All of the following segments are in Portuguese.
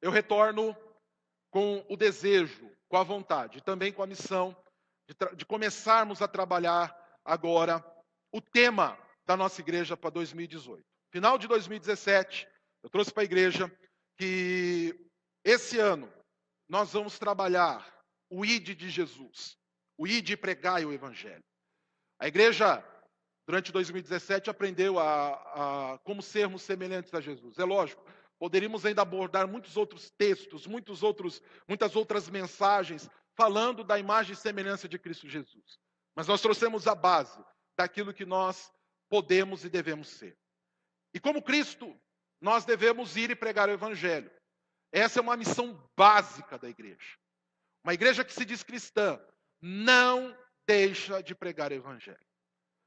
eu retorno com o desejo, com a vontade, e também com a missão de começarmos a trabalhar agora o tema da nossa igreja para 2018. Final de 2017, eu trouxe para a igreja que esse ano nós vamos trabalhar o ID de Jesus, o ID e pregai o evangelho. A igreja, durante 2017, aprendeu a como sermos semelhantes a Jesus. É lógico, poderíamos ainda abordar muitos outros textos, muitas outras mensagens, falando da imagem e semelhança de Cristo Jesus. Mas nós trouxemos a base daquilo que nós podemos e devemos ser. E como Cristo, nós devemos ir e pregar o Evangelho. Essa é uma missão básica da igreja. Uma igreja que se diz cristã não deixa de pregar o Evangelho.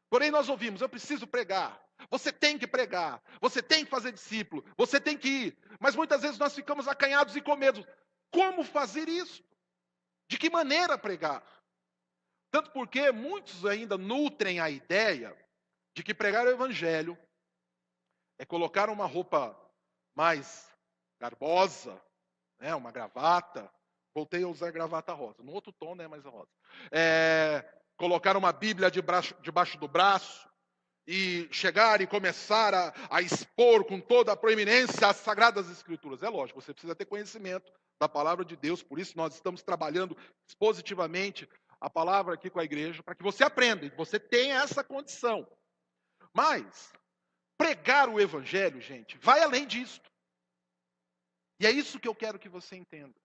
Porém, nós ouvimos, eu preciso pregar. Você tem que pregar. Você tem que fazer discípulo. Você tem que ir. Mas muitas vezes nós ficamos acanhados e com medo. Como fazer isso? De que maneira pregar? Tanto porque muitos ainda nutrem a ideia de que pregar o Evangelho é colocar uma roupa mais garbosa, né, uma gravata. Voltei a usar gravata rosa. No outro tom, né, mas é rosa. Colocar uma Bíblia debaixo do braço e chegar e começar a expor com toda a proeminência as Sagradas Escrituras. É lógico, você precisa ter conhecimento da palavra de Deus, por isso nós estamos trabalhando expositivamente a palavra aqui com a igreja, para que você aprenda, e você tenha essa condição. Mas, pregar o Evangelho, gente, vai além disso. E é isso que eu quero que você entenda.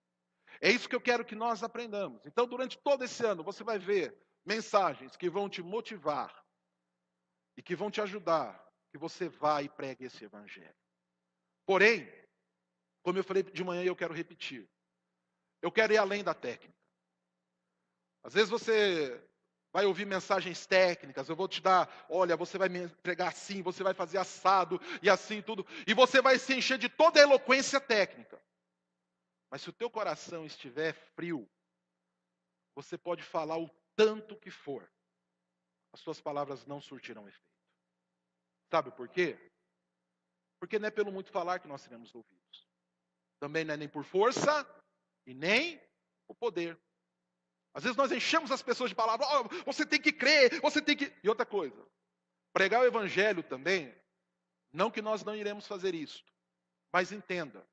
É isso que eu quero que nós aprendamos. Então, durante todo esse ano, você vai ver mensagens que vão te motivar e que vão te ajudar, que você vá e pregue esse Evangelho. Porém, como eu falei de manhã e eu quero repetir, eu quero ir além da técnica. Às vezes você vai ouvir mensagens técnicas, eu vou te dar, olha, você vai me pregar assim, você vai fazer assado e assim tudo, e você vai se encher de toda a eloquência técnica. Mas se o teu coração estiver frio, você pode falar o tanto que for, as suas palavras não surtirão efeito. Sabe por quê? Porque não é pelo muito falar que nós seremos ouvidos. Também não é nem por força e nem por poder. Às vezes nós enchemos as pessoas de palavras, oh, você tem que crer, você tem que... E outra coisa, pregar o Evangelho também, não que nós não iremos fazer isso, mas entenda,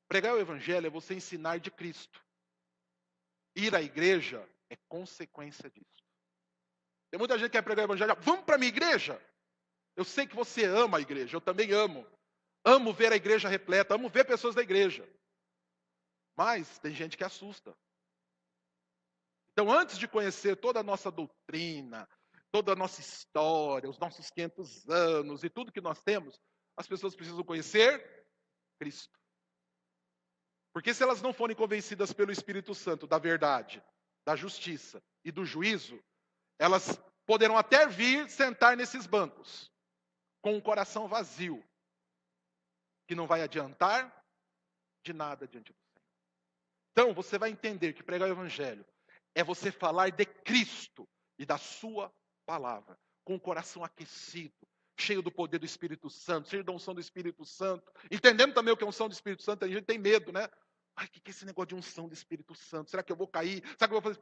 pregar o Evangelho é você ensinar de Cristo. Ir à igreja é consequência disso. Tem muita gente que quer pregar o Evangelho, vamos para a minha igreja? Eu sei que você ama a igreja, eu também amo. Amo ver a igreja repleta, amo ver pessoas da igreja. Mas tem gente que assusta. Então, antes de conhecer toda a nossa doutrina, toda a nossa história, os nossos 500 anos e tudo que nós temos, as pessoas precisam conhecer Cristo. Porque se elas não forem convencidas pelo Espírito Santo da verdade, da justiça e do juízo, elas poderão até vir sentar nesses bancos, com um coração vazio, que não vai adiantar de nada diante do Senhor. Então, você vai entender que pregar o Evangelho é você falar de Cristo e da sua palavra, com o coração aquecido, cheio do poder do Espírito Santo, cheio da unção do Espírito Santo. Entendendo também o que é unção do Espírito Santo, a gente tem medo, né? Ai, o que é esse negócio de unção do Espírito Santo? Será que eu vou cair? Será que eu vou fazer?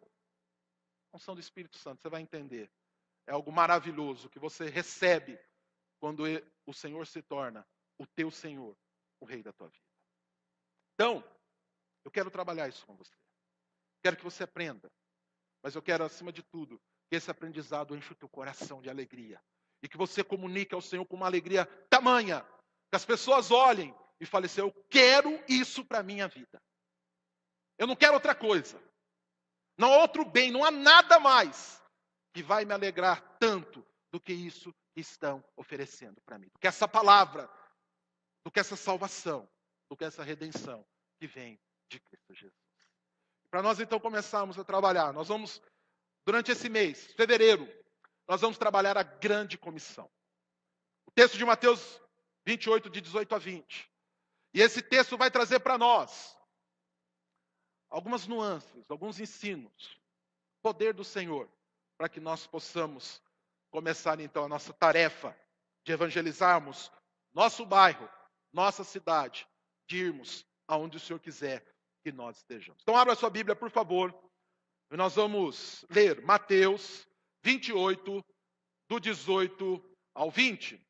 Unção do Espírito Santo, você vai entender. É algo maravilhoso que você recebe quando o Senhor se torna o teu Senhor, o Rei da tua vida. Então, eu quero trabalhar isso com você. Quero que você aprenda. Mas eu quero, acima de tudo, que esse aprendizado enche o teu coração de alegria. E que você comunique ao Senhor com uma alegria tamanha. Que as pessoas olhem e falem assim, eu quero isso para a minha vida. Eu não quero outra coisa. Não há outro bem, não há nada mais que vai me alegrar tanto do que isso que estão oferecendo para mim. Do que essa palavra, do que essa salvação, do que essa redenção que vem de Cristo Jesus. Para nós então começarmos a trabalhar, nós vamos, durante esse mês, fevereiro, nós vamos trabalhar a grande comissão. O texto de Mateus 28, de 18 a 20. E esse texto vai trazer para nós algumas nuances, alguns ensinos, poder do Senhor, para que nós possamos começar então a nossa tarefa de evangelizarmos nosso bairro, nossa cidade, de irmos aonde o Senhor quiser que nós estejamos. Então abra sua Bíblia, por favor. E nós vamos ler Mateus 28, do 18 ao 20.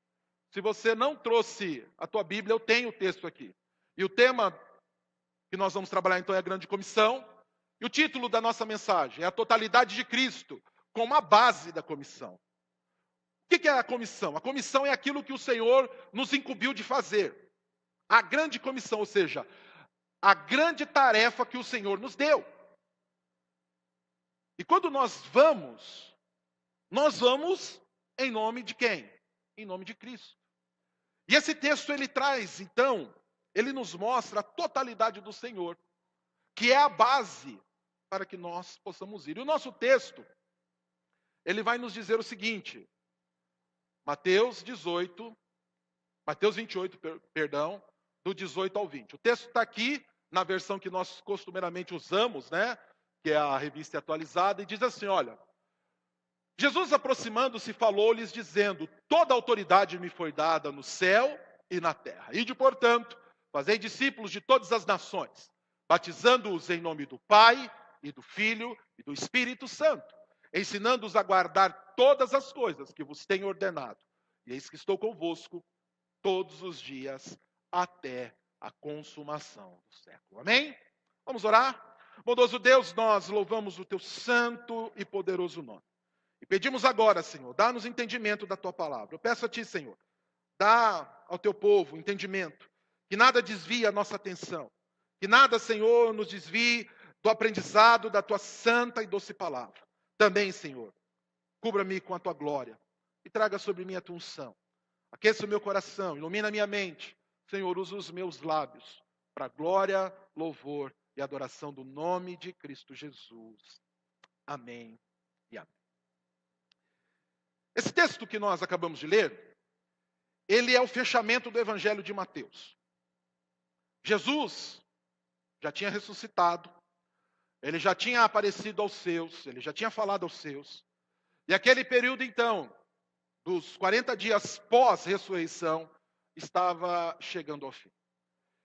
Se você não trouxe a tua Bíblia, eu tenho o texto aqui. E o tema que nós vamos trabalhar então é a grande comissão. E o título da nossa mensagem é a totalidade de Cristo como a base da comissão. O que é a comissão? A comissão é aquilo que o Senhor nos incumbiu de fazer. A grande comissão, ou seja, a grande tarefa que o Senhor nos deu. E quando nós vamos em nome de quem? Em nome de Cristo. E esse texto ele traz, então, ele nos mostra a totalidade do Senhor, que é a base para que nós possamos ir. E o nosso texto, ele vai nos dizer o seguinte, Mateus 28, perdão, do 18 ao 20. O texto está aqui, na versão que nós costumeiramente usamos, né? Que é a revista atualizada, e diz assim, olha, Jesus aproximando-se falou-lhes dizendo, toda autoridade me foi dada no céu e na terra. Ide, portanto, fazei discípulos de todas as nações, batizando-os em nome do Pai e do Filho e do Espírito Santo, ensinando-os a guardar todas as coisas que vos tenho ordenado. E eis que estou convosco todos os dias até a consumação do século. Amém? Vamos orar? Bondoso Deus, nós louvamos o teu santo e poderoso nome. E pedimos agora, Senhor, dá-nos entendimento da tua palavra. Eu peço a ti, Senhor, dá ao teu povo entendimento, que nada desvie a nossa atenção, que nada, Senhor, nos desvie do aprendizado da tua santa e doce palavra. Também, Senhor, cubra-me com a tua glória e traga sobre mim a tua unção. Aqueça o meu coração, ilumina a minha mente. Senhor, usa os meus lábios para glória, louvor e adoração do nome de Cristo Jesus. Amém e amém. Esse texto que nós acabamos de ler, ele é o fechamento do Evangelho de Mateus. Jesus já tinha ressuscitado, ele já tinha aparecido aos seus, ele já tinha falado aos seus. E aquele período, então, dos 40 dias pós-ressurreição, estava chegando ao fim.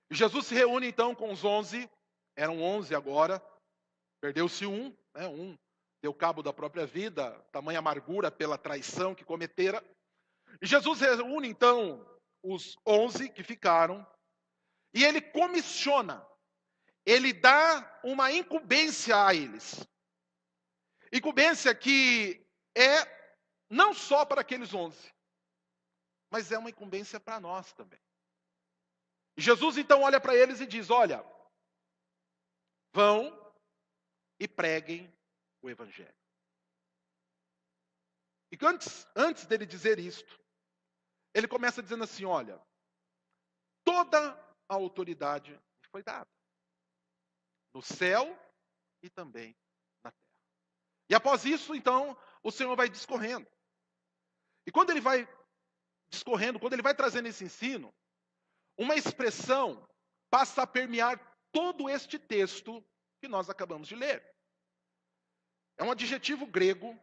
E Jesus se reúne, então, com os 11, eram 11 agora, perdeu-se um, né, um deu cabo da própria vida, tamanha amargura pela traição que cometera. E Jesus reúne, então, os 11 que ficaram, e ele comissiona, ele dá uma incumbência a eles. Incumbência que é não só para aqueles 11, mas é uma incumbência para nós também. E Jesus, então, olha para eles e diz, olha, vão e preguem o Evangelho. E antes dele dizer isto, ele começa dizendo assim, olha, toda a autoridade me foi dada, no céu e também na terra. E após isso, então, o Senhor vai discorrendo. E quando ele vai discorrendo, quando ele vai trazendo esse ensino, uma expressão passa a permear todo este texto que nós acabamos de ler. É um adjetivo grego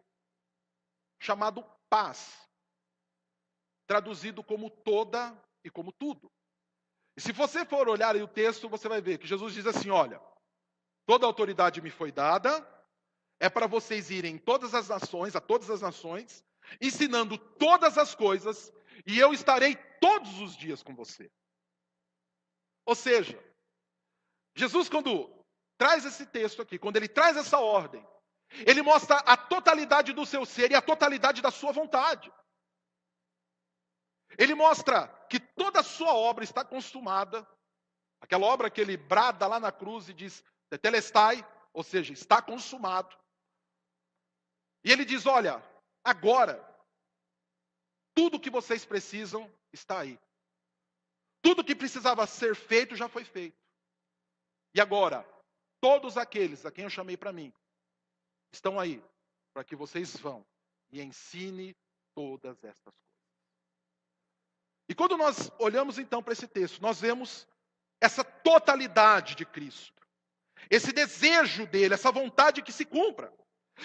chamado paz, traduzido como toda e como tudo. E se você for olhar aí o texto, você vai ver que Jesus diz assim, olha, toda a autoridade me foi dada, é para vocês irem em todas as nações, a todas as nações, ensinando todas as coisas, e eu estarei todos os dias com você. Ou seja, Jesus, quando traz esse texto aqui, quando ele traz essa ordem, ele mostra a totalidade do seu ser e a totalidade da sua vontade. Ele mostra que toda a sua obra está consumada. Aquela obra que ele brada lá na cruz e diz, tetelestai, ou seja, está consumado. E ele diz, olha, agora, tudo que vocês precisam está aí. Tudo que precisava ser feito já foi feito. E agora, todos aqueles a quem eu chamei para mim, estão aí, para que vocês vão e ensine todas estas coisas. E quando nós olhamos então para esse texto, nós vemos essa totalidade de Cristo. Esse desejo dele, essa vontade que se cumpra.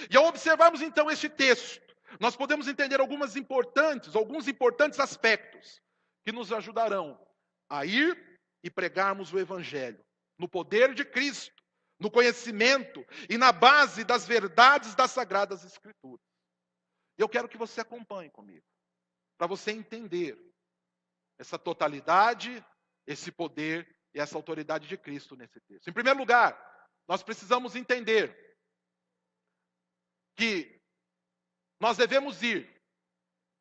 E ao observarmos então este texto, nós podemos entender alguns importantes aspectos que nos ajudarão a ir e pregarmos o Evangelho no poder de Cristo, no conhecimento e na base das verdades das Sagradas Escrituras. Eu quero que você acompanhe comigo, para você entender essa totalidade, esse poder e essa autoridade de Cristo nesse texto. Em primeiro lugar, nós precisamos entender que nós devemos ir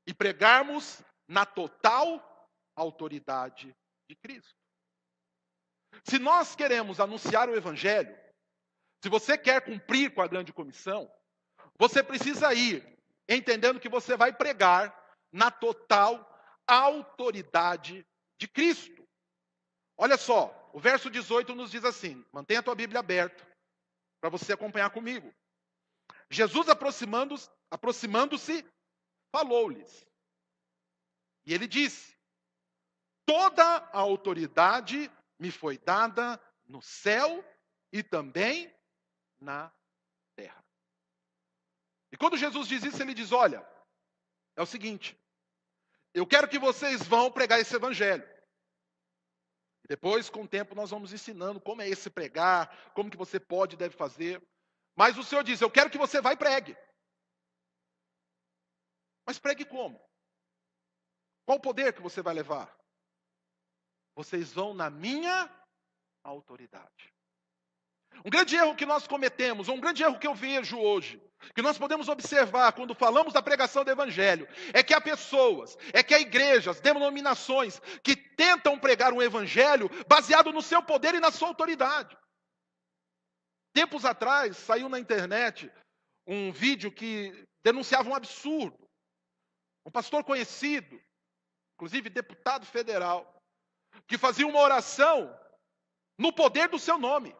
e pregarmos na total autoridade de Cristo. Se nós queremos anunciar o Evangelho, se você quer cumprir com a grande comissão, você precisa ir entendendo que você vai pregar na total autoridade de Cristo. Olha só, o verso 18 nos diz assim, mantenha a tua Bíblia aberta, para você acompanhar comigo. Jesus aproximando-se, falou-lhes. E ele disse, toda a autoridade me foi dada no céu e também na terra. E quando Jesus diz isso, ele diz, olha, é o seguinte, eu quero que vocês vão pregar esse evangelho. E depois, com o tempo, nós vamos ensinando como é esse pregar, como que você pode e deve fazer. Mas o Senhor diz, eu quero que você vá e pregue. Mas pregue como? Qual o poder que você vai levar? Vocês vão na minha autoridade. Um grande erro que nós cometemos, ou um grande erro que eu vejo hoje, que nós podemos observar quando falamos da pregação do Evangelho, é que há pessoas, é que há igrejas, denominações, que tentam pregar um Evangelho baseado no seu poder e na sua autoridade. Tempos atrás, saiu na internet um vídeo que denunciava um absurdo. Um pastor conhecido, inclusive deputado federal, que fazia uma oração no poder do seu nome.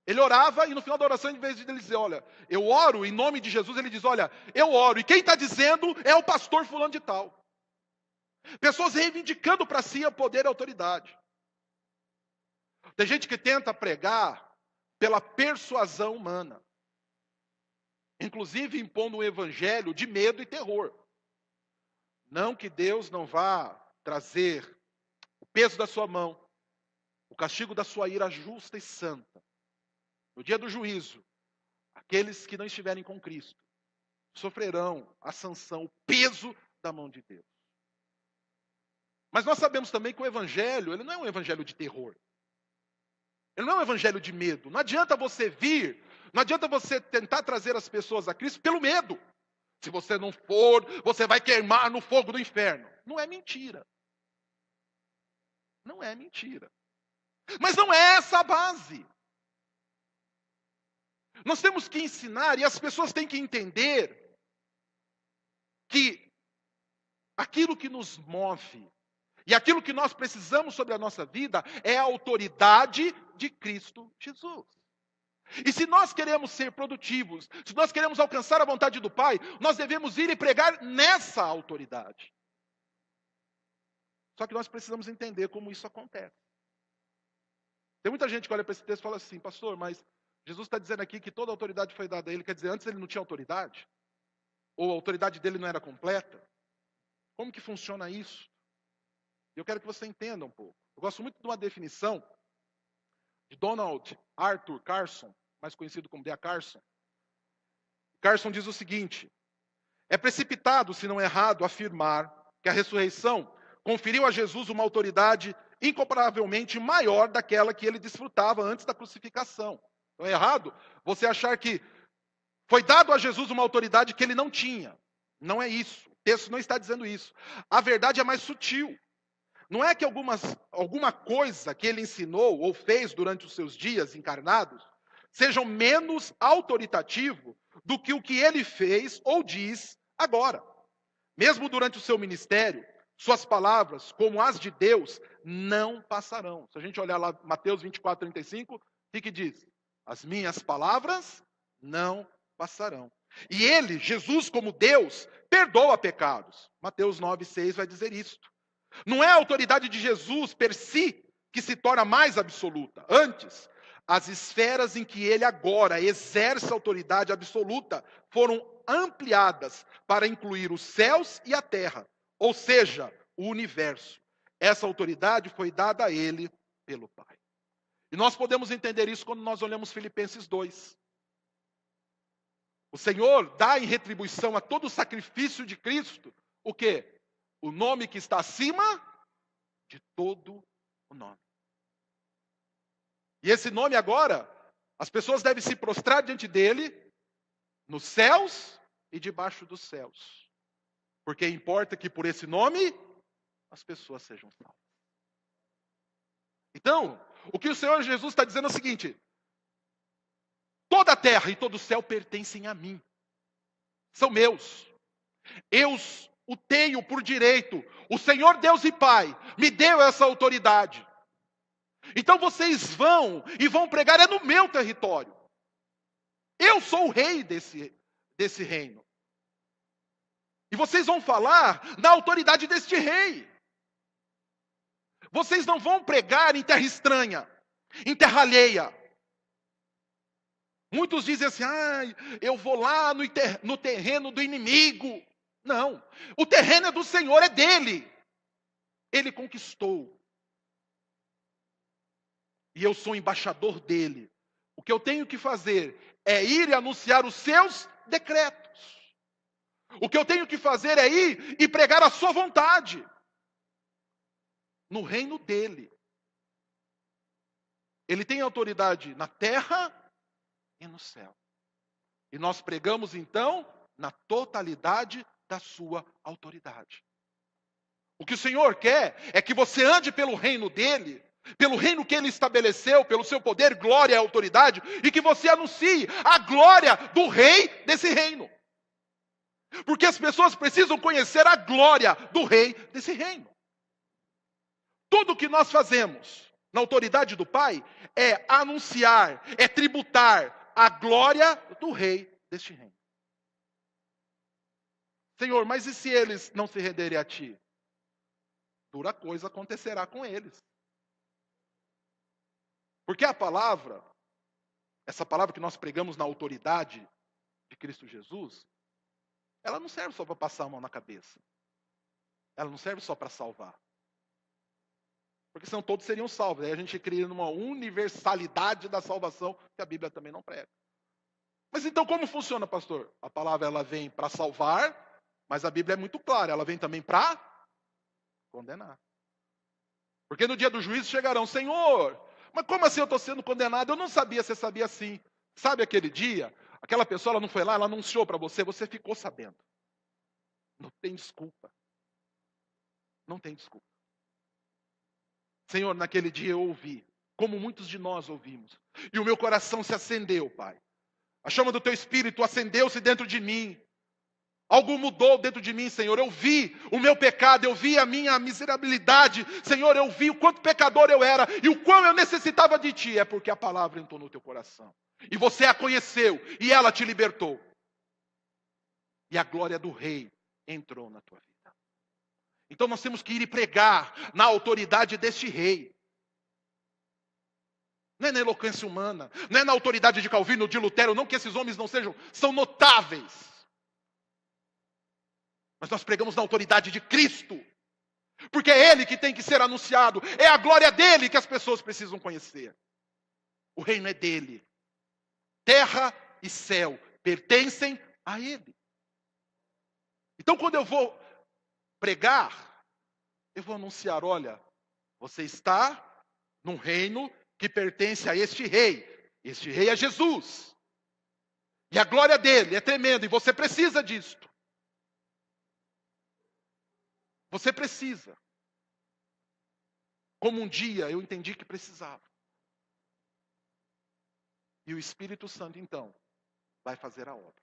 Ele orava e no final da oração, em vez de ele dizer, olha, eu oro em nome de Jesus, ele diz, olha, eu oro. E quem está dizendo é o pastor fulano de tal. Pessoas reivindicando para si o poder e a autoridade. Tem gente que tenta pregar pela persuasão humana. Inclusive impondo um evangelho de medo e terror. Não que Deus não vá trazer o peso da sua mão, o castigo da sua ira justa e santa. No dia do juízo, aqueles que não estiverem com Cristo sofrerão a sanção, o peso da mão de Deus. Mas nós sabemos também que o evangelho, ele não é um evangelho de terror. Ele não é um evangelho de medo. Não adianta você vir, não adianta você tentar trazer as pessoas a Cristo pelo medo. Se você não for, você vai queimar no fogo do inferno. Não é mentira. Não é mentira. Mas não é essa a base. Nós temos que ensinar, e as pessoas têm que entender, que aquilo que nos move, e aquilo que nós precisamos sobre a nossa vida, é a autoridade de Cristo Jesus. E se nós queremos ser produtivos, se nós queremos alcançar a vontade do Pai, nós devemos ir e pregar nessa autoridade. Só que nós precisamos entender como isso acontece. Tem muita gente que olha para esse texto e fala assim, pastor, mas Jesus está dizendo aqui que toda a autoridade foi dada a ele, quer dizer, antes ele não tinha autoridade? Ou a autoridade dele não era completa? Como que funciona isso? Eu quero que você entenda um pouco. Eu gosto muito de uma definição de Donald Arthur Carson, mais conhecido como D.A. Carson. Carson diz o seguinte, é precipitado, se não errado, afirmar que a ressurreição conferiu a Jesus uma autoridade incomparavelmente maior daquela que ele desfrutava antes da crucificação. Então é errado você achar que foi dado a Jesus uma autoridade que ele não tinha. Não é isso. O texto não está dizendo isso. A verdade é mais sutil. Não é que alguma coisa que ele ensinou ou fez durante os seus dias encarnados sejam menos autoritativo do que o que ele fez ou diz agora. Mesmo durante o seu ministério, suas palavras, como as de Deus, não passarão. Se a gente olhar lá Mateus 24:35, o que diz? As minhas palavras não passarão. E ele, Jesus como Deus, perdoa pecados. Mateus 9:6 vai dizer isto. Não é a autoridade de Jesus per si que se torna mais absoluta. Antes, as esferas em que ele agora exerce autoridade absoluta foram ampliadas para incluir os céus e a terra, ou seja, o universo. Essa autoridade foi dada a ele pelo Pai. E nós podemos entender isso quando nós olhamos Filipenses 2. O Senhor dá em retribuição a todo o sacrifício de Cristo, o quê? O nome que está acima de todo o nome. E esse nome agora, as pessoas devem se prostrar diante dele, nos céus e debaixo dos céus. Porque importa que por esse nome, as pessoas sejam salvas. Então, o que o Senhor Jesus está dizendo é o seguinte: toda a terra e todo o céu pertencem a mim. São meus. Eu o tenho por direito. O Senhor Deus e Pai me deu essa autoridade. Então vocês vão e vão pregar, é no meu território. Eu sou o rei desse reino. E vocês vão falar na autoridade deste rei. Vocês não vão pregar em terra estranha, em terra alheia. Muitos dizem assim, eu vou lá no terreno do inimigo. Não, o terreno é do Senhor, é dele. Ele conquistou. E eu sou embaixador dele. O que eu tenho que fazer é ir e anunciar os seus decretos. O que eu tenho que fazer é ir e pregar a sua vontade. No reino dele. Ele tem autoridade na terra e no céu. E nós pregamos então na totalidade da sua autoridade. O que o Senhor quer é que você ande pelo reino dele, pelo reino que ele estabeleceu, pelo seu poder, glória e autoridade, e que você anuncie a glória do rei desse reino. Porque as pessoas precisam conhecer a glória do rei desse reino. Tudo o que nós fazemos na autoridade do Pai é anunciar, é tributar a glória do rei deste reino. Senhor, mas e se eles não se renderem a ti? Dura coisa acontecerá com eles. Porque a palavra, essa palavra que nós pregamos na autoridade de Cristo Jesus, ela não serve só para passar a mão na cabeça. Ela não serve só para salvar. Porque senão todos seriam salvos. Aí a gente cria uma universalidade da salvação que a Bíblia também não prega. Mas então como funciona, pastor? A palavra ela vem para salvar, mas a Bíblia é muito clara. Ela vem também para condenar. Porque no dia do juízo chegarão, Senhor, mas como assim eu estou sendo condenado? Eu não sabia, você sabia sim. Sabe aquele dia? Aquela pessoa ela não foi lá, ela anunciou para você, você ficou sabendo. Não tem desculpa. Não tem desculpa. Senhor, naquele dia eu ouvi, como muitos de nós ouvimos. E o meu coração se acendeu, Pai. A chama do Teu Espírito acendeu-se dentro de mim. Algo mudou dentro de mim, Senhor. Eu vi o meu pecado, eu vi a minha miserabilidade. Senhor, eu vi o quanto pecador eu era e o quão eu necessitava de Ti. É porque a palavra entrou no teu coração. E você a conheceu e ela te libertou. E a glória do Rei entrou na tua vida. Então nós temos que ir e pregar na autoridade deste Rei. Não é na eloquência humana, não é na autoridade de Calvino, de Lutero, não que esses homens não são notáveis. Mas nós pregamos na autoridade de Cristo. Porque é Ele que tem que ser anunciado. É a glória dEle que as pessoas precisam conhecer. O reino é dEle. Terra e céu pertencem a Ele. Então quando eu vou pregar, eu vou anunciar, olha, você está num reino que pertence a este rei. Este rei é Jesus. E a glória dele é tremenda e você precisa disto. Você precisa. Como um dia eu entendi que precisava. E o Espírito Santo, então, vai fazer a obra.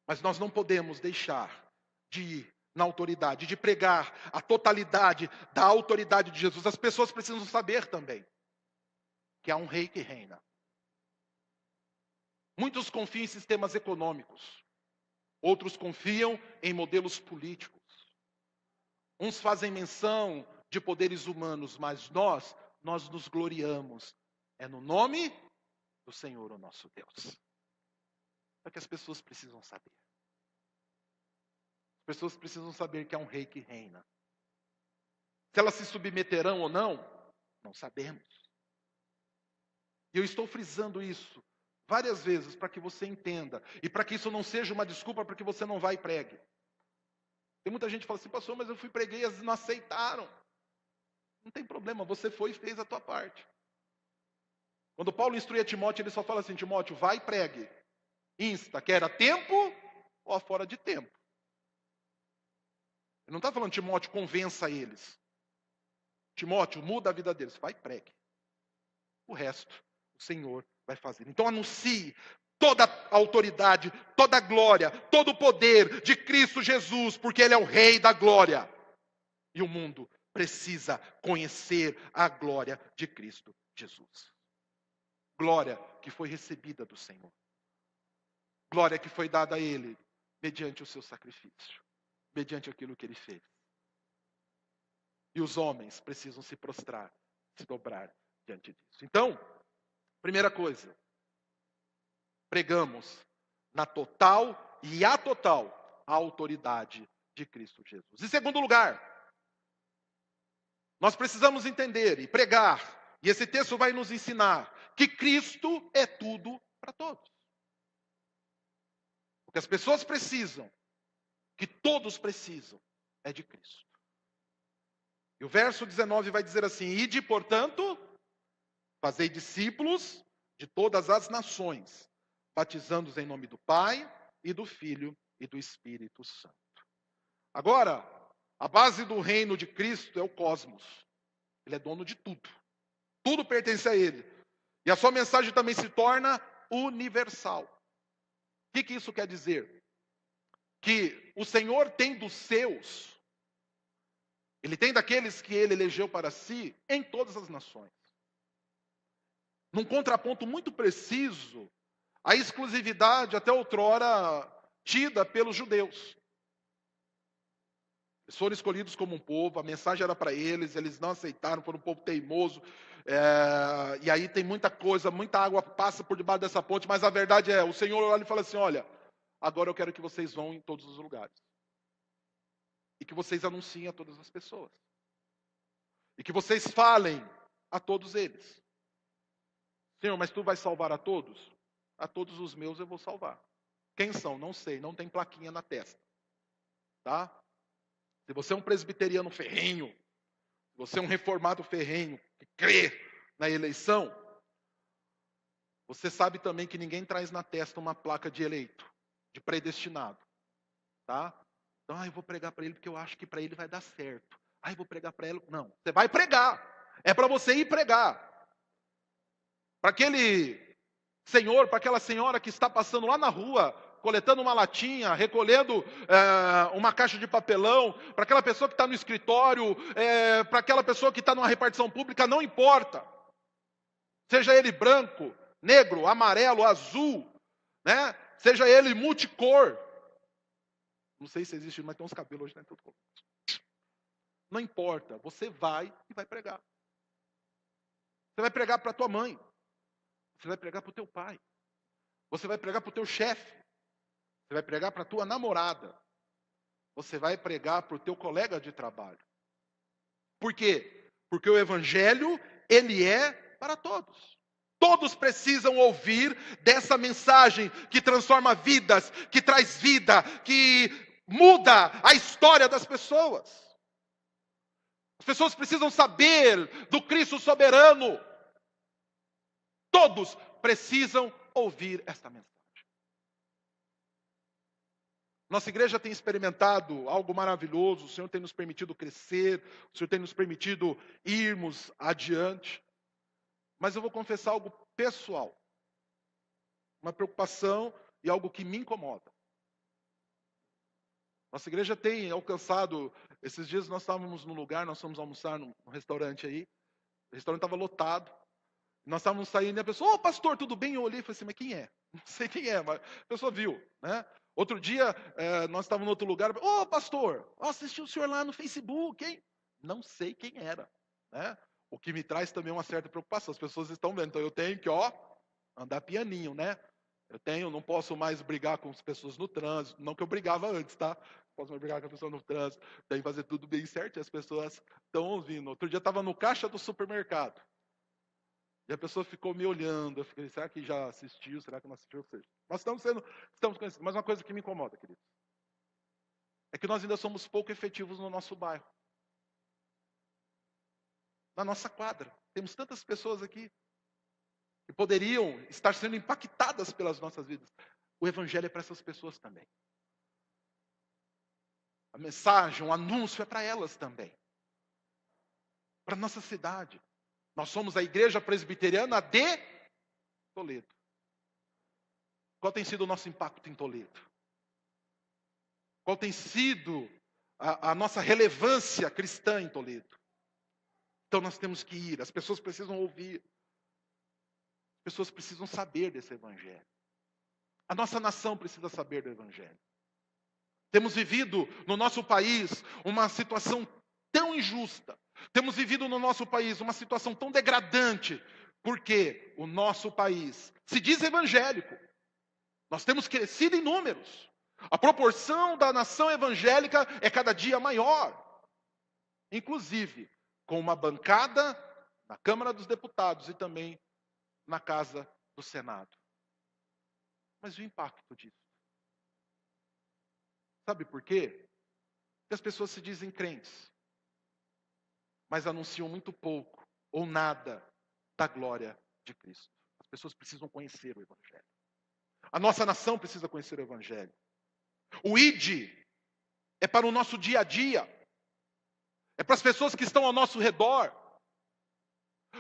Mas nós não podemos deixar de ir na autoridade, de pregar a totalidade da autoridade de Jesus. As pessoas precisam saber também que há um rei que reina. Muitos confiam em sistemas econômicos. Outros confiam em modelos políticos. Uns fazem menção de poderes humanos, mas nós nos gloriamos. É no nome do Senhor, o nosso Deus. É que as pessoas precisam saber. As pessoas precisam saber que há um rei que reina. Se elas se submeterão ou não, não sabemos. E eu estou frisando isso várias vezes para que você entenda. E para que isso não seja uma desculpa para que você não vá e pregue. Tem muita gente que fala assim, pastor, mas eu fui preguei e eles não aceitaram. Não tem problema, você foi e fez a tua parte. Quando Paulo instruía Timóteo, ele só fala assim, Timóteo, vai e pregue. Insta, quer a tempo ou fora de tempo. Ele não está falando, Timóteo, convença eles. Timóteo, muda a vida deles. Vai e pregue. O resto, o Senhor vai fazer. Então anuncie toda a autoridade, toda a glória, todo o poder de Cristo Jesus, porque Ele é o Rei da glória. E o mundo precisa conhecer a glória de Cristo Jesus. Glória que foi recebida do Senhor. Glória que foi dada a Ele mediante o seu sacrifício, mediante aquilo que Ele fez. E os homens precisam se prostrar, se dobrar diante disso. Então, primeira coisa, pregamos na total e a total autoridade de Cristo Jesus. Em segundo lugar, nós precisamos entender e pregar, e esse texto vai nos ensinar, que Cristo é tudo para todos. O que as pessoas precisam, que todos precisam, é de Cristo. E o verso 19 vai dizer assim, ide, portanto, fazei discípulos de todas as nações, batizando-os em nome do Pai, e do Filho, e do Espírito Santo. Agora, a base do reino de Cristo é o cosmos. Ele é dono de tudo. Tudo pertence a Ele. E a sua mensagem também se torna universal. O que isso quer dizer? Que o Senhor tem dos seus, Ele tem daqueles que Ele elegeu para si, em todas as nações. Num contraponto muito preciso, a exclusividade até outrora tida pelos judeus. Eles foram escolhidos como um povo, a mensagem era para eles não aceitaram, foram um povo teimoso. E aí tem muita coisa, muita água passa por debaixo dessa ponte, mas a verdade é, o Senhor olha e fala assim, olha, agora eu quero que vocês vão em todos os lugares. E que vocês anunciem a todas as pessoas. E que vocês falem a todos eles. Senhor, mas tu vais salvar a todos? A todos os meus eu vou salvar. Quem são? Não sei, não tem plaquinha na testa. Tá? Se você é um presbiteriano ferrenho, se você é um reformado ferrenho, que crê na eleição, você sabe também que ninguém traz na testa uma placa de eleito, de predestinado. Tá? Então, eu vou pregar para ele porque eu acho que para ele vai dar certo. Eu vou pregar para ele. Não, você vai pregar. É para você ir pregar. Para aquele senhor, para aquela senhora que está passando lá na rua, coletando uma latinha, recolhendo uma caixa de papelão, para aquela pessoa que está no escritório, para aquela pessoa que está numa repartição pública, não importa. Seja ele branco, negro, amarelo, azul, né? Seja ele multicor. Não sei se existe, mas tem uns cabelos hoje, né? Tudo. Não importa, você vai e vai pregar. Você vai pregar para a tua mãe. Você vai pregar para o teu pai. Você vai pregar para o teu chefe. Você vai pregar para a tua namorada. Você vai pregar para o teu colega de trabalho. Por quê? Porque o evangelho, ele é para todos. Todos precisam ouvir dessa mensagem que transforma vidas, que traz vida, que muda a história das pessoas. As pessoas precisam saber do Cristo soberano. Todos precisam ouvir esta mensagem. Nossa igreja tem experimentado algo maravilhoso, o Senhor tem nos permitido crescer, o Senhor tem nos permitido irmos adiante. Mas eu vou confessar algo pessoal, uma preocupação e algo que me incomoda. Nossa igreja tem alcançado, esses dias nós estávamos num lugar, nós fomos almoçar num restaurante aí, o restaurante estava lotado, nós estávamos saindo e a pessoa, ô pastor, tudo bem? Eu olhei e falei assim, mas quem é? Não sei quem é, mas a pessoa viu, né? Outro dia, nós estávamos em outro lugar, ô pastor, assisti o senhor lá no Facebook, hein? Não sei quem era, né? O que me traz também uma certa preocupação, as pessoas estão vendo, então eu tenho que, andar pianinho, né? Não posso mais brigar com as pessoas no trânsito, não que eu brigava antes, tá? Posso mais brigar com a pessoa no trânsito, tem que fazer tudo bem certo, e as pessoas estão ouvindo. Outro dia eu estava no caixa do supermercado. E a pessoa ficou me olhando. Eu fiquei, será que já assistiu? Será que não assistiu? Ou seja, nós estamos conhecidos. Mas uma coisa que me incomoda, queridos, é que nós ainda somos pouco efetivos no nosso bairro. Na nossa quadra. Temos tantas pessoas aqui que poderiam estar sendo impactadas pelas nossas vidas. O evangelho é para essas pessoas também. A mensagem, o anúncio é para elas também. Para a nossa cidade. Nós somos a Igreja Presbiteriana de Toledo. Qual tem sido o nosso impacto em Toledo? Qual tem sido a nossa relevância cristã em Toledo? Então nós temos que ir, as pessoas precisam ouvir. As pessoas precisam saber desse evangelho. A nossa nação precisa saber do evangelho. Temos vivido no nosso país uma situação tão injusta. Temos vivido no nosso país uma situação tão degradante, porque o nosso país se diz evangélico. Nós temos crescido em números. A proporção da nação evangélica é cada dia maior. Inclusive, com uma bancada na Câmara dos Deputados e também na Casa do Senado. Mas o impacto disso? Sabe por quê? Porque as pessoas se dizem crentes, mas anunciam muito pouco ou nada da glória de Cristo. As pessoas precisam conhecer o evangelho. A nossa nação precisa conhecer o evangelho. O ID é para o nosso dia a dia. É para as pessoas que estão ao nosso redor.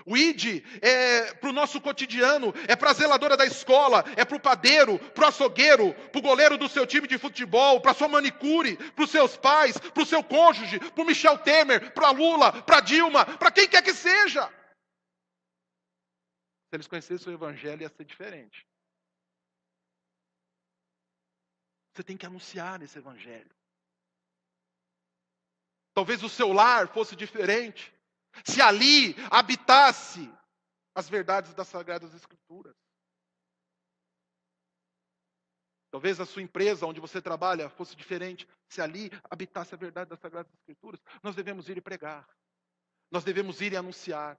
O ID é para o nosso cotidiano, é para a zeladora da escola, é para o padeiro, para o açougueiro, para o goleiro do seu time de futebol, para a sua manicure, para os seus pais, para o seu cônjuge, para o Michel Temer, para a Lula, para a Dilma, para quem quer que seja. Se eles conhecessem o evangelho, ia ser diferente. Você tem que anunciar esse evangelho. Talvez o seu lar fosse diferente se ali habitasse as verdades das Sagradas Escrituras. Talvez a sua empresa, onde você trabalha, fosse diferente se ali habitasse a verdade das Sagradas Escrituras. Nós devemos ir e pregar. Nós devemos ir e anunciar.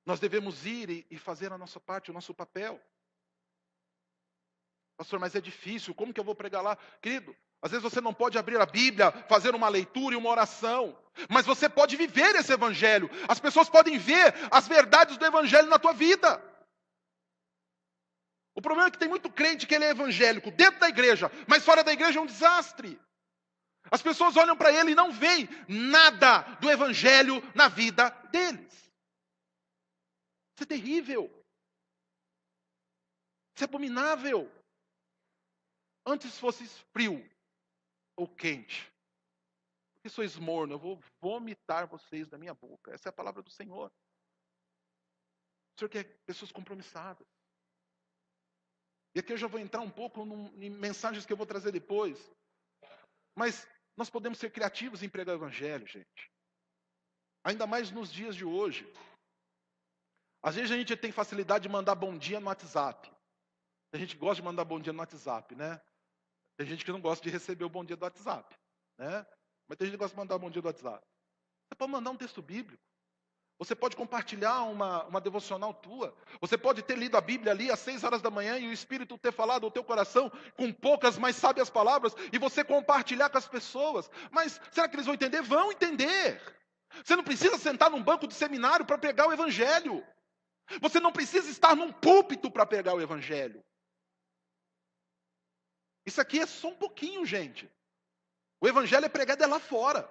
Nós devemos ir e fazer a nossa parte, o nosso papel. Pastor, mas é difícil, como que eu vou pregar lá? Querido, às vezes você não pode abrir a Bíblia, fazer uma leitura e uma oração, mas você pode viver esse evangelho. As pessoas podem ver as verdades do evangelho na tua vida. O problema é que tem muito crente que ele é evangélico dentro da igreja, mas fora da igreja é um desastre. As pessoas olham para ele e não veem nada do evangelho na vida deles. Isso é terrível. Isso é abominável. Antes fosse frio ou quente. Porque sois morno, eu vou vomitar vocês da minha boca. Essa é a palavra do Senhor. O Senhor quer pessoas compromissadas. E aqui eu já vou entrar um pouco em mensagens que eu vou trazer depois. Mas nós podemos ser criativos em pregar o evangelho, gente. Ainda mais nos dias de hoje. Às vezes a gente tem facilidade de mandar bom dia no WhatsApp. A gente gosta de mandar bom dia no WhatsApp, né? Tem gente que não gosta de receber o bom dia do WhatsApp, né? Mas tem gente que gosta de mandar bom dia do WhatsApp. Você pode mandar um texto bíblico. Você pode compartilhar uma devocional tua. Você pode ter lido a Bíblia ali às 6 horas da manhã e o Espírito ter falado ao teu coração com poucas, mas sábias palavras e você compartilhar com as pessoas. Mas será que eles vão entender? Vão entender. Você não precisa sentar num banco de seminário para pregar o Evangelho. Você não precisa estar num púlpito para pregar o Evangelho. Isso aqui é só um pouquinho, gente. O evangelho é pregado lá fora.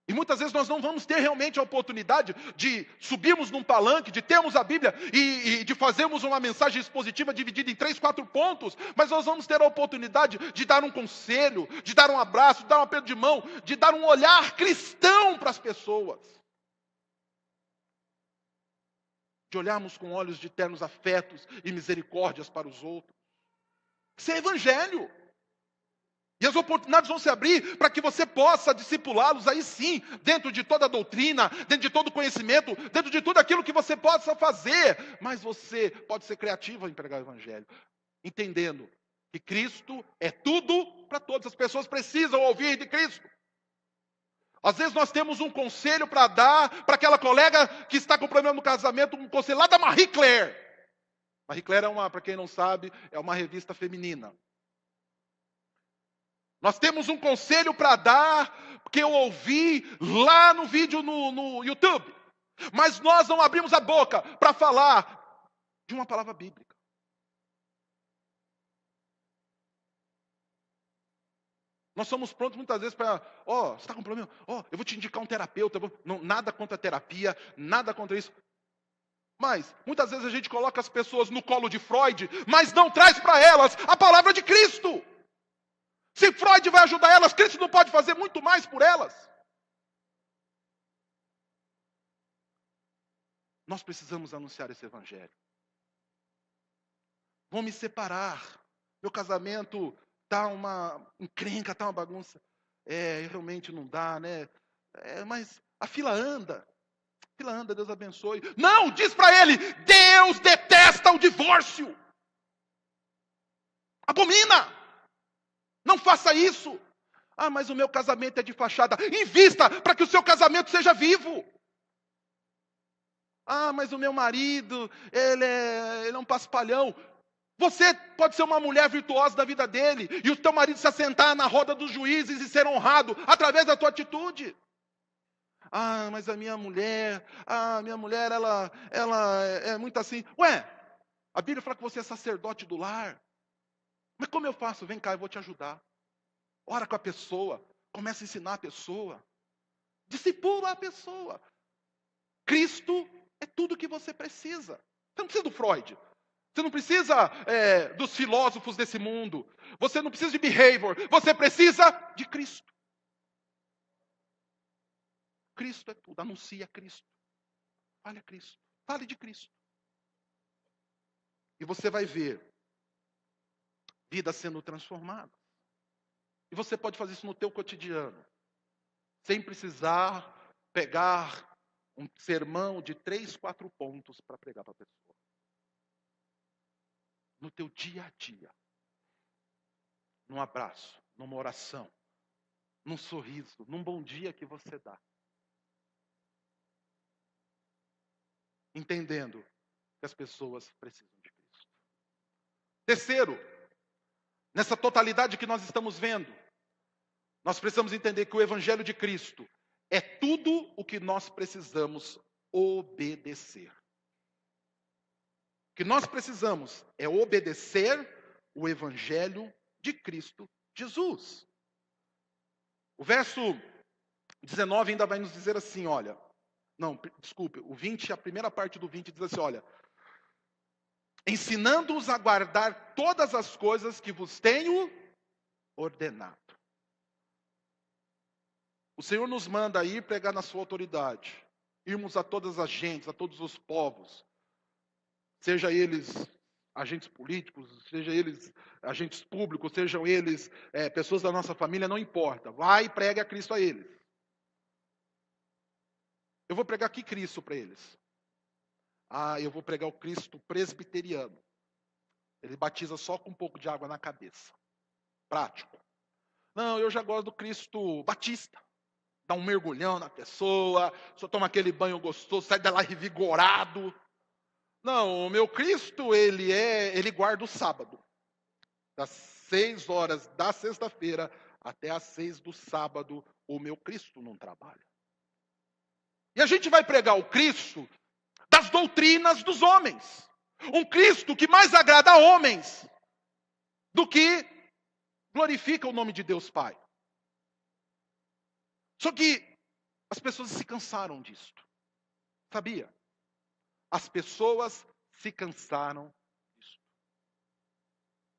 E muitas vezes nós não vamos ter realmente a oportunidade de subirmos num palanque, de termos a Bíblia e de fazermos uma mensagem expositiva dividida em 3, 4 pontos, mas nós vamos ter a oportunidade de dar um conselho, de dar um abraço, de dar um aperto de mão, de dar um olhar cristão para as pessoas. De olharmos com olhos de ternos afetos e misericórdias para os outros. Isso é evangelho. E as oportunidades vão se abrir para que você possa discipulá-los aí sim, dentro de toda a doutrina, dentro de todo o conhecimento, dentro de tudo aquilo que você possa fazer. Mas você pode ser criativo em pregar o evangelho, entendendo que Cristo é tudo para todas. As pessoas precisam ouvir de Cristo. Às vezes nós temos um conselho para dar para aquela colega que está com problema no casamento, um conselho lá da Marie Claire. Marie Claire para quem não sabe, é uma revista feminina. Nós temos um conselho para dar, que eu ouvi lá no vídeo no YouTube. Mas nós não abrimos a boca para falar de uma palavra bíblica. Nós somos prontos muitas vezes para, você está com problema? Eu vou te indicar um terapeuta. Não, nada contra a terapia, nada contra isso. Mas, muitas vezes a gente coloca as pessoas no colo de Freud, mas não traz para elas a palavra de Cristo. Se Freud vai ajudar elas, Cristo não pode fazer muito mais por elas? Nós precisamos anunciar esse evangelho. Vou me separar. Meu casamento está uma encrenca, está uma bagunça. Realmente não dá, né? Mas a fila anda. Deus abençoe. Não, diz para ele, Deus detesta o divórcio. Abomina. Não faça isso. Mas o meu casamento é de fachada. Invista para que o seu casamento seja vivo. Mas o meu marido, ele é um paspalhão. Você pode ser uma mulher virtuosa da vida dele e o teu marido se assentar na roda dos juízes e ser honrado através da tua atitude. Mas a minha mulher, ela é muito assim. A Bíblia fala que você é sacerdote do lar. Mas como eu faço? Vem cá, eu vou te ajudar. Ora com a pessoa, começa a ensinar a pessoa. Discipula a pessoa. Cristo é tudo que você precisa. Você não precisa do Freud. Você não precisa dos filósofos desse mundo. Você não precisa de behavior. Você precisa de Cristo. Cristo é tudo. Anuncia Cristo. Fale a Cristo. Fale de Cristo. E você vai ver vidas sendo transformadas. E você pode fazer isso no teu cotidiano. Sem precisar pegar um sermão de 3, 4 pontos para pregar para a pessoa. No teu dia a dia. Num abraço, numa oração, num sorriso, num bom dia que você dá. Entendendo que as pessoas precisam de Cristo. Terceiro, nessa totalidade que nós estamos vendo, nós precisamos entender que o Evangelho de Cristo é tudo o que nós precisamos obedecer. O que nós precisamos é obedecer o Evangelho de Cristo Jesus. O verso 19 ainda vai nos dizer assim, o 20, a primeira parte do 20 diz assim, ensinando-os a guardar todas as coisas que vos tenho ordenado. O Senhor nos manda ir pregar na sua autoridade, irmos a todas as gentes, a todos os povos, seja eles agentes políticos, seja eles agentes públicos, sejam eles pessoas da nossa família, não importa. Vai e pregue a Cristo a eles. Eu vou pregar que Cristo para eles? Eu vou pregar o Cristo presbiteriano. Ele batiza só com um pouco de água na cabeça. Prático. Não, eu já gosto do Cristo batista. Dá um mergulhão na pessoa, só toma aquele banho gostoso, sai dela revigorado. Não, o meu Cristo, ele guarda o sábado. Das 6 horas da sexta-feira até às 6 do sábado, o meu Cristo não trabalha. E a gente vai pregar o Cristo das doutrinas dos homens. Um Cristo que mais agrada a homens do que glorifica o nome de Deus Pai. Só que as pessoas se cansaram disto. Sabia? As pessoas se cansaram disso.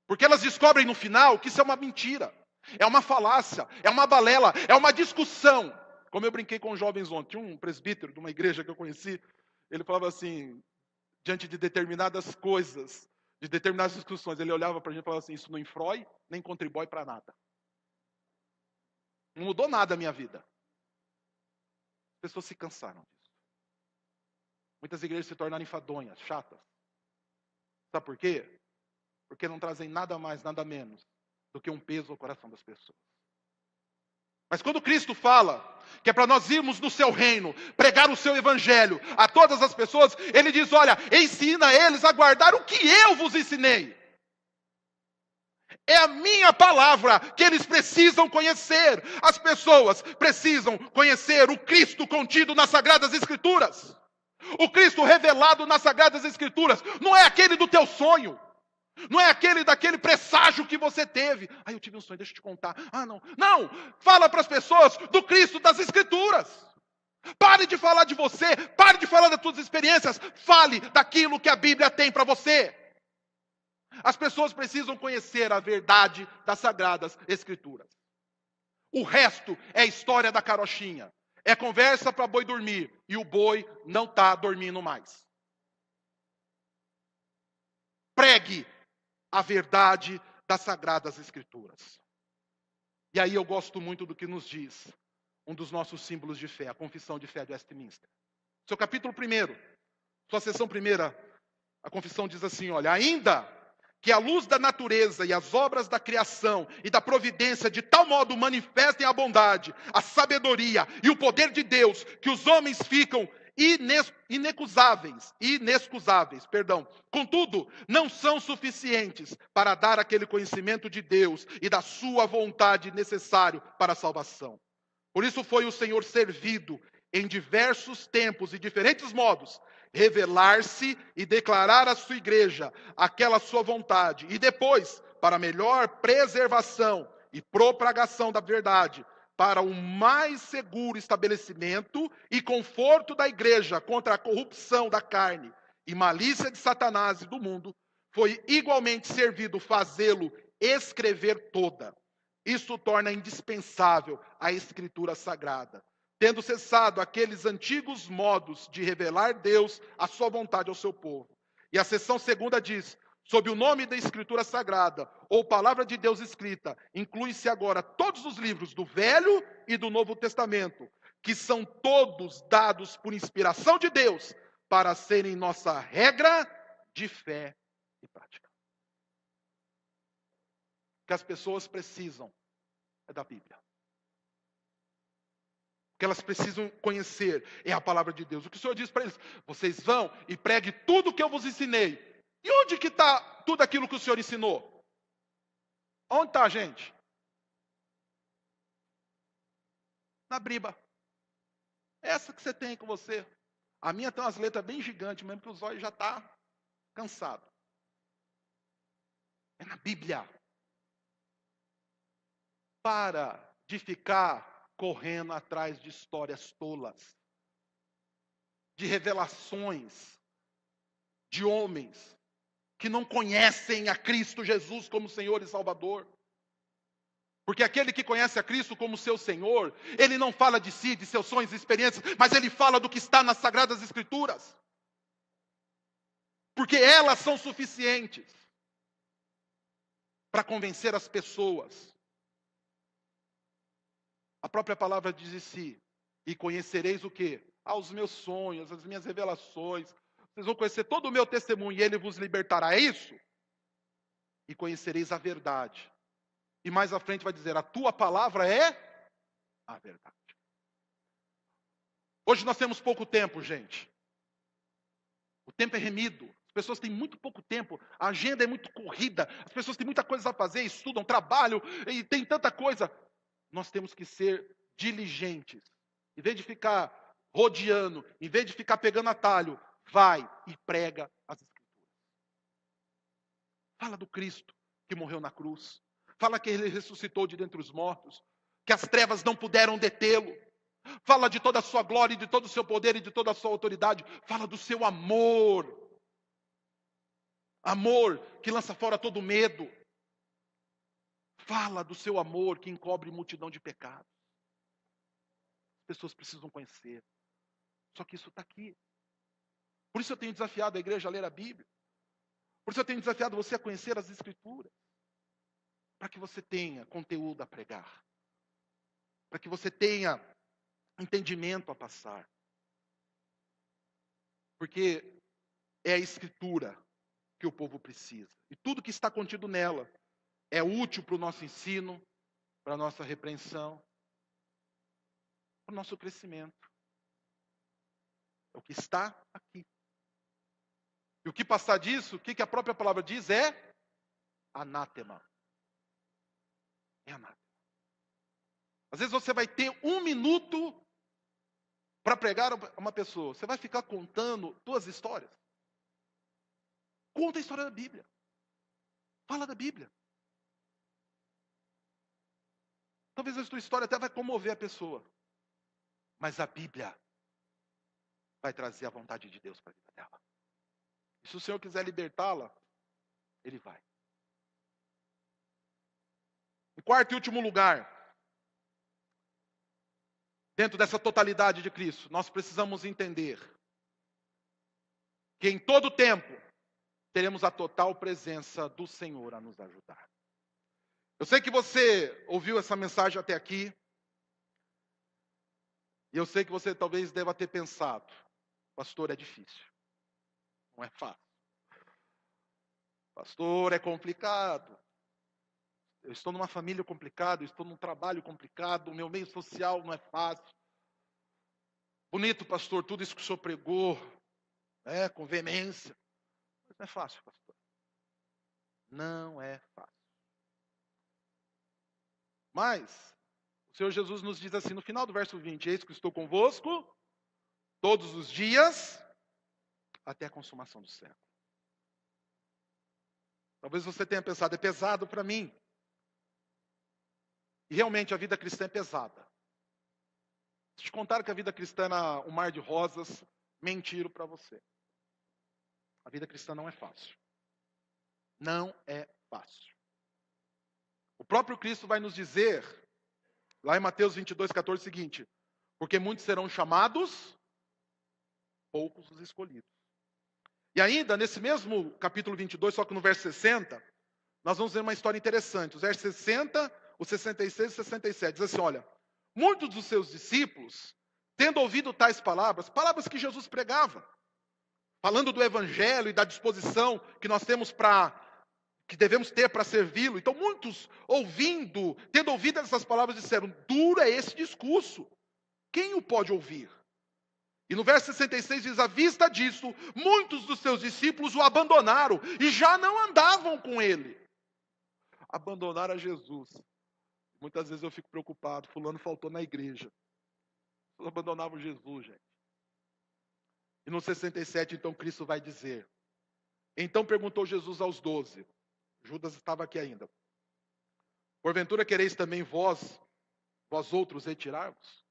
Porque elas descobrem no final que isso é uma mentira. É uma falácia, é uma balela, é uma discussão. Como eu brinquei com os jovens ontem, tinha um presbítero de uma igreja que eu conheci, ele falava assim, diante de determinadas coisas, de determinadas discussões, ele olhava para a gente e falava assim, isso não infrói, nem contribui para nada. Não mudou nada a minha vida. As pessoas se cansaram disso. Muitas igrejas se tornaram enfadonhas, chatas. Sabe por quê? Porque não trazem nada mais, nada menos do que um peso ao coração das pessoas. Mas quando Cristo fala que é para nós irmos no seu reino, pregar o seu evangelho a todas as pessoas, ele diz, olha, ensina eles a guardar o que eu vos ensinei. É a minha palavra que eles precisam conhecer. As pessoas precisam conhecer o Cristo contido nas Sagradas Escrituras. O Cristo revelado nas Sagradas Escrituras. Não é aquele do teu sonho. Não é aquele daquele presságio que você teve. Eu tive um sonho, deixa eu te contar. Não. Não, fala para as pessoas do Cristo das Escrituras. Pare de falar de você, pare de falar das suas experiências. Fale daquilo que a Bíblia tem para você. As pessoas precisam conhecer a verdade das Sagradas Escrituras. O resto é história da carochinha. É conversa para boi dormir. E o boi não está dormindo mais. Pregue a verdade das Sagradas Escrituras. E aí eu gosto muito do que nos diz um dos nossos símbolos de fé, a Confissão de Fé de Westminster. Seu capítulo 1, sua seção 1, a confissão diz assim, olha, ainda que a luz da natureza e as obras da criação e da providência de tal modo manifestem a bondade, a sabedoria e o poder de Deus, que os homens ficam inexcusáveis. Contudo, não são suficientes para dar aquele conhecimento de Deus e da sua vontade necessário para a salvação. Por isso foi o Senhor servido em diversos tempos e diferentes modos, revelar-se e declarar à sua igreja aquela sua vontade. E depois, para melhor preservação e propagação da verdade, para o mais seguro estabelecimento e conforto da igreja contra a corrupção da carne e malícia de Satanás e do mundo, foi igualmente servido fazê-lo escrever toda. Isso torna indispensável a Escritura Sagrada, tendo cessado aqueles antigos modos de revelar Deus a sua vontade ao seu povo. E a seção 2 diz, sob o nome da Escritura Sagrada, ou Palavra de Deus escrita, inclui-se agora todos os livros do Velho e do Novo Testamento, que são todos dados por inspiração de Deus, para serem nossa regra de fé e prática. O que as pessoas precisam é da Bíblia. O que elas precisam conhecer é a palavra de Deus. O que o Senhor diz para eles? Vocês vão e pregue tudo o que eu vos ensinei. E onde que está tudo aquilo que o Senhor ensinou? Onde está, gente? Na briba. Essa que você tem com você. A minha tem umas letras bem gigantes, mesmo que os olhos já estão cansados. É na Bíblia. Para de ficar correndo atrás de histórias tolas, de revelações de homens que não conhecem a Cristo Jesus como Senhor e Salvador. Porque aquele que conhece a Cristo como seu Senhor, ele não fala de si, de seus sonhos e experiências, mas ele fala do que está nas Sagradas Escrituras. Porque elas são suficientes para convencer as pessoas. A própria palavra diz assim, e conhecereis o quê? Os meus sonhos, as minhas revelações. Vocês vão conhecer todo o meu testemunho e ele vos libertará. É isso? E conhecereis a verdade. E mais à frente vai dizer, a tua palavra é a verdade. Hoje nós temos pouco tempo, gente. O tempo é remido. As pessoas têm muito pouco tempo. A agenda é muito corrida. As pessoas têm muita coisa a fazer, estudam, trabalham, e tem tanta coisa. Nós temos que ser diligentes. Em vez de ficar rodeando, em vez de ficar pegando atalho, vai e prega as Escrituras. Fala do Cristo que morreu na cruz. Fala que ele ressuscitou de dentre os mortos. Que as trevas não puderam detê-lo. Fala de toda a sua glória, de todo o seu poder e de toda a sua autoridade. Fala do seu amor. Amor que lança fora todo medo. Fala do seu amor que encobre multidão de pecados. As pessoas precisam conhecer. Só que isso está aqui. Por isso eu tenho desafiado a igreja a ler a Bíblia. Por isso eu tenho desafiado você a conhecer as Escrituras. Para que você tenha conteúdo a pregar. Para que você tenha entendimento a passar. Porque é a Escritura que o povo precisa. E tudo que está contido nela é útil para o nosso ensino, para a nossa repreensão, para para o nosso crescimento. É o que está aqui. E o que passar disso, o que a própria palavra diz é anátema. É anátema. Às vezes você vai ter 1 minuto para pregar a uma pessoa. Você vai ficar contando 2 histórias. Conta a história da Bíblia. Fala da Bíblia. Talvez a sua história até vai comover a pessoa. Mas a Bíblia vai trazer a vontade de Deus para a vida dela. E se o Senhor quiser libertá-la, Ele vai. Em quarto e último lugar, dentro dessa totalidade de Cristo, nós precisamos entender que em todo tempo teremos a total presença do Senhor a nos ajudar. Eu sei que você ouviu essa mensagem até aqui, e eu sei que você talvez deva ter pensado, pastor, é difícil, não é fácil. Pastor, é complicado. Eu estou numa família complicada, eu estou num trabalho complicado, o meu meio social não é fácil. Bonito, pastor, tudo isso que o senhor pregou, com veemência. Mas não é fácil, pastor. Não é fácil. Mas, o Senhor Jesus nos diz assim, no final do verso 20, eis que estou convosco todos os dias, até a consumação do século. Talvez você tenha pensado, é pesado para mim. E realmente a vida cristã é pesada. Se te contar que a vida cristã é um mar de rosas, mentiro para você. A vida cristã não é fácil. Não é fácil. O próprio Cristo vai nos dizer, lá em Mateus 22:14, o seguinte, porque muitos serão chamados, poucos os escolhidos. E ainda, nesse mesmo capítulo 22, só que no verso 60, nós vamos ver uma história interessante. Os versos 60, os 66 e 67, diz assim, olha, muitos dos seus discípulos, tendo ouvido tais palavras que Jesus pregava, falando do evangelho e da disposição que nós temos que devemos ter para servi-lo. Então muitos tendo ouvido essas palavras, disseram, duro é esse discurso. Quem o pode ouvir? E no verso 66 diz, à vista disso, muitos dos seus discípulos o abandonaram e já não andavam com ele. Abandonaram a Jesus. Muitas vezes eu fico preocupado, fulano faltou na igreja. Eles abandonavam Jesus, gente. E no 67, então, Cristo vai dizer, então perguntou Jesus aos 12, Judas estava aqui ainda, porventura quereis também vós outros retirar-vos?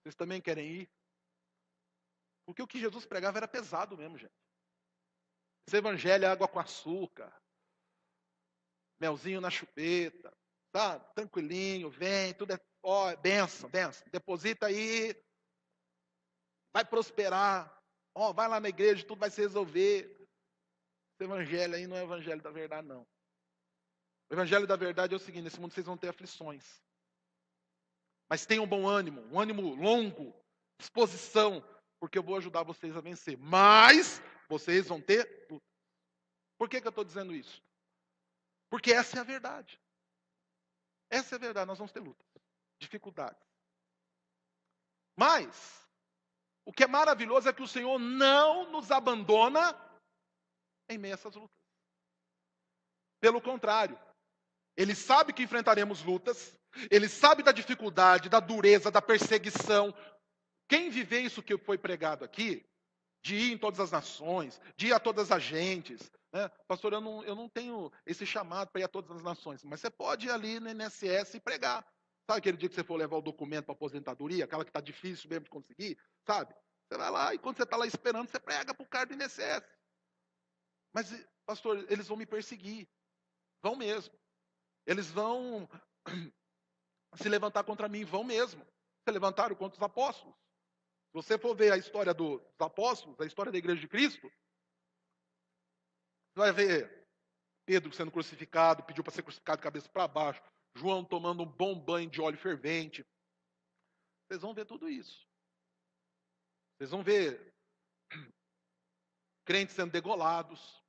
Vocês também querem ir? Porque o que Jesus pregava era pesado mesmo, gente. Esse evangelho é água com açúcar, melzinho na chupeta, tá? Tranquilinho, vem, tudo é benção, deposita aí, vai prosperar, vai lá na igreja, tudo vai se resolver. Esse evangelho aí não é o evangelho da verdade, não. O evangelho da verdade é o seguinte, nesse mundo vocês vão ter aflições. Mas tenham bom ânimo, um ânimo longo, disposição, porque eu vou ajudar vocês a vencer. Mas vocês vão ter luta. Por que eu estou dizendo isso? Porque essa é a verdade. Essa é a verdade, nós vamos ter lutas, dificuldades. Mas, o que é maravilhoso é que o Senhor não nos abandona em meio a essas lutas. Pelo contrário, Ele sabe que enfrentaremos lutas, Ele sabe da dificuldade, da dureza, da perseguição. Quem viver isso que foi pregado aqui, de ir em todas as nações, de ir a todas as gentes, né? Pastor, eu não tenho esse chamado para ir a todas as nações, mas você pode ir ali no INSS e pregar. Sabe aquele dia que você for levar o documento para aposentadoria, aquela que está difícil mesmo de conseguir, sabe? Você vai lá e quando você está lá esperando, você prega para o cara do INSS. Mas, pastor, eles vão me perseguir. Vão mesmo. Eles vão se levantar contra mim, vão mesmo. Se levantaram contra os apóstolos. Se você for ver a história dos apóstolos, a história da igreja de Cristo, você vai ver Pedro sendo crucificado, pediu para ser crucificado de cabeça para baixo, João tomando um bom banho de óleo fervente. Vocês vão ver tudo isso. Vocês vão ver crentes sendo degolados.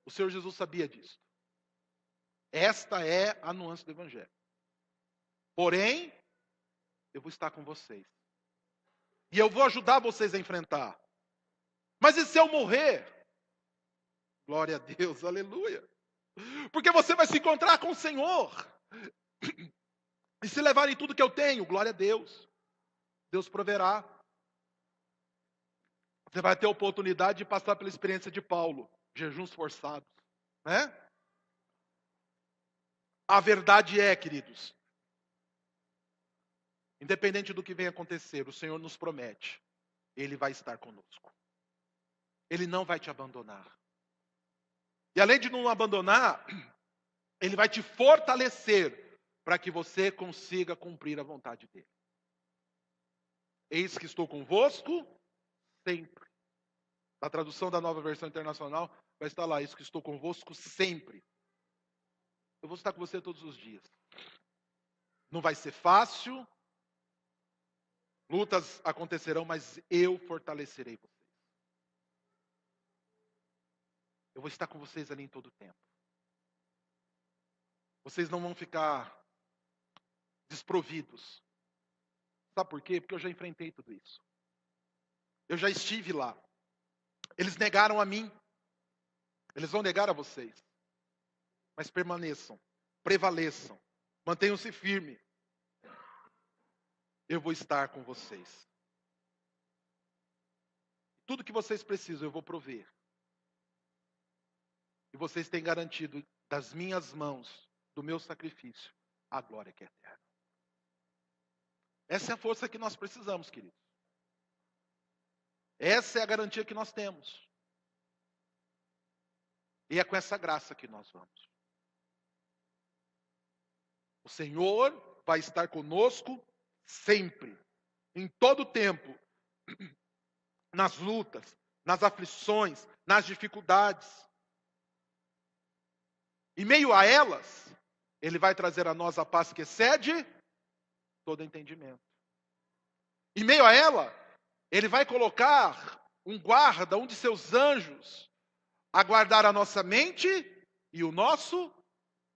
O Senhor Jesus sabia disso. Esta é a nuance do evangelho. Porém, eu vou estar com vocês. E eu vou ajudar vocês a enfrentar. Mas e se eu morrer? Glória a Deus, aleluia. Porque você vai se encontrar com o Senhor. E se levarem tudo que eu tenho, glória a Deus. Deus proverá. Você vai ter a oportunidade de passar pela experiência de Paulo. Jejuns forçados. Né? A verdade é, queridos, independente do que venha acontecer, o Senhor nos promete. Ele vai estar conosco. Ele não vai te abandonar. E além de não abandonar, Ele vai te fortalecer para que você consiga cumprir a vontade dEle. Eis que estou convosco sempre. Na tradução da Nova Versão Internacional, vai estar lá, eis que estou convosco sempre. Eu vou estar com você todos os dias. Não vai ser fácil, lutas acontecerão, mas eu fortalecerei vocês. Eu vou estar com vocês ali em todo o tempo. Vocês não vão ficar desprovidos. Sabe por quê? Porque eu já enfrentei tudo isso. Eu já estive lá. Eles negaram a mim. Eles vão negar a vocês. Mas permaneçam, prevaleçam, mantenham-se firmes. Eu vou estar com vocês. Tudo que vocês precisam, eu vou prover. E vocês têm garantido das minhas mãos, do meu sacrifício, a glória que é eterna. Essa é a força que nós precisamos, queridos. Essa é a garantia que nós temos. E é com essa graça que nós vamos. O Senhor vai estar conosco sempre, em todo o tempo, nas lutas, nas aflições, nas dificuldades. Em meio a elas, Ele vai trazer a nós a paz que excede todo entendimento. Em meio a ela, Ele vai colocar um guarda, um de seus anjos, a guardar a nossa mente e o nosso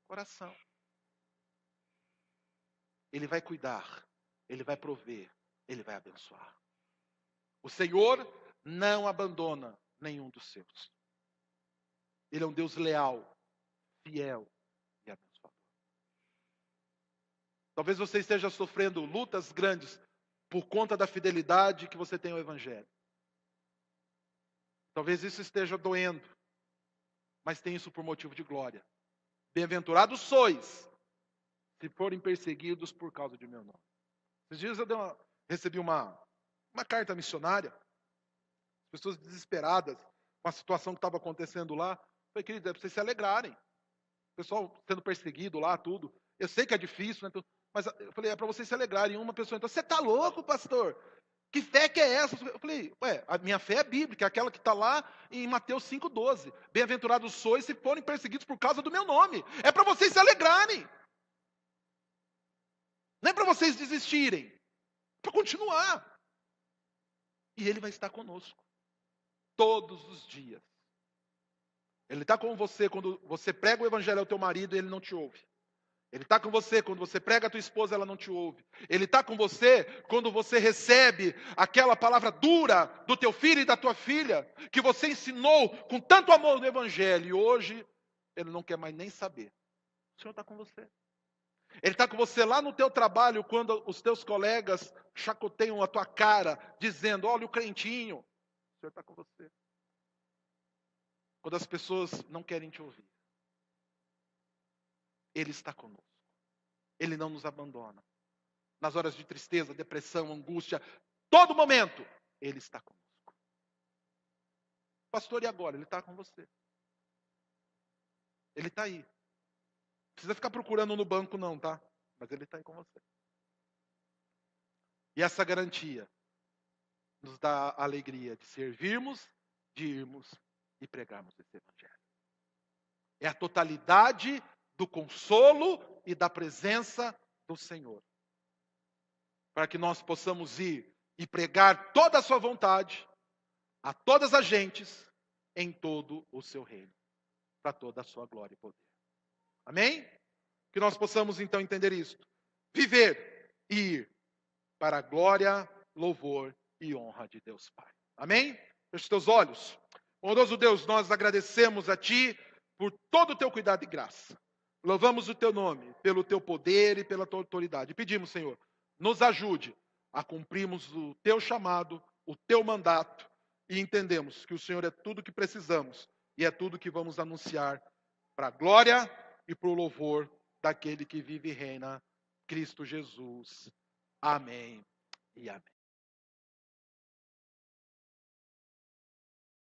coração. Ele vai cuidar, Ele vai prover, Ele vai abençoar. O Senhor não abandona nenhum dos seus. Ele é um Deus leal, fiel e abençoador. Talvez você esteja sofrendo lutas grandes por conta da fidelidade que você tem ao Evangelho. Talvez isso esteja doendo, mas tem isso por motivo de glória. Bem-aventurados sois, se forem perseguidos por causa de meu nome. Esses dias eu recebi uma carta missionária, pessoas desesperadas com a situação que estava acontecendo lá. Eu falei, querido, é para vocês se alegrarem. O pessoal sendo perseguido lá, tudo. Eu sei que é difícil, né? Mas eu falei, é para vocês se alegrarem. E uma pessoa entrou, você está louco, pastor? Que fé que é essa? Eu falei, a minha fé é bíblica, aquela que está lá em Mateus 5,12. Bem-aventurados sois se forem perseguidos por causa do meu nome. É para vocês se alegrarem. Não é para vocês desistirem. É para continuar. E Ele vai estar conosco. Todos os dias. Ele está com você quando você prega o evangelho ao teu marido e ele não te ouve. Ele está com você quando você prega a tua esposa, ela não te ouve. Ele está com você quando você recebe aquela palavra dura do teu filho e da tua filha, que você ensinou com tanto amor no evangelho, e hoje ele não quer mais nem saber. O Senhor está com você. Ele está com você lá no teu trabalho, quando os teus colegas chacoteiam a tua cara, dizendo, olha o crentinho. O Senhor está com você. Quando as pessoas não querem te ouvir. Ele está conosco. Ele não nos abandona. Nas horas de tristeza, depressão, angústia, todo momento, Ele está conosco. Pastor, e agora? Ele está com você. Ele está aí. Não precisa ficar procurando no banco não, tá? Mas Ele está aí com você. E essa garantia nos dá a alegria de servirmos, de irmos e pregarmos esse evangelho. É a totalidade do consolo e da presença do Senhor. Para que nós possamos ir e pregar toda a sua vontade a todas as gentes em todo o seu reino. Para toda a sua glória e poder. Amém? Que nós possamos então entender isso. Viver e ir para a glória, louvor e honra de Deus Pai. Amém? Feche os teus olhos. Bondoso Deus, nós agradecemos a Ti por todo o Teu cuidado e graça. Louvamos o Teu nome, pelo Teu poder e pela Tua autoridade. Pedimos, Senhor, nos ajude a cumprirmos o Teu chamado, o Teu mandato, e entendemos que o Senhor é tudo que precisamos e é tudo que vamos anunciar para a glória e para o louvor daquele que vive e reina, Cristo Jesus. Amém e amém.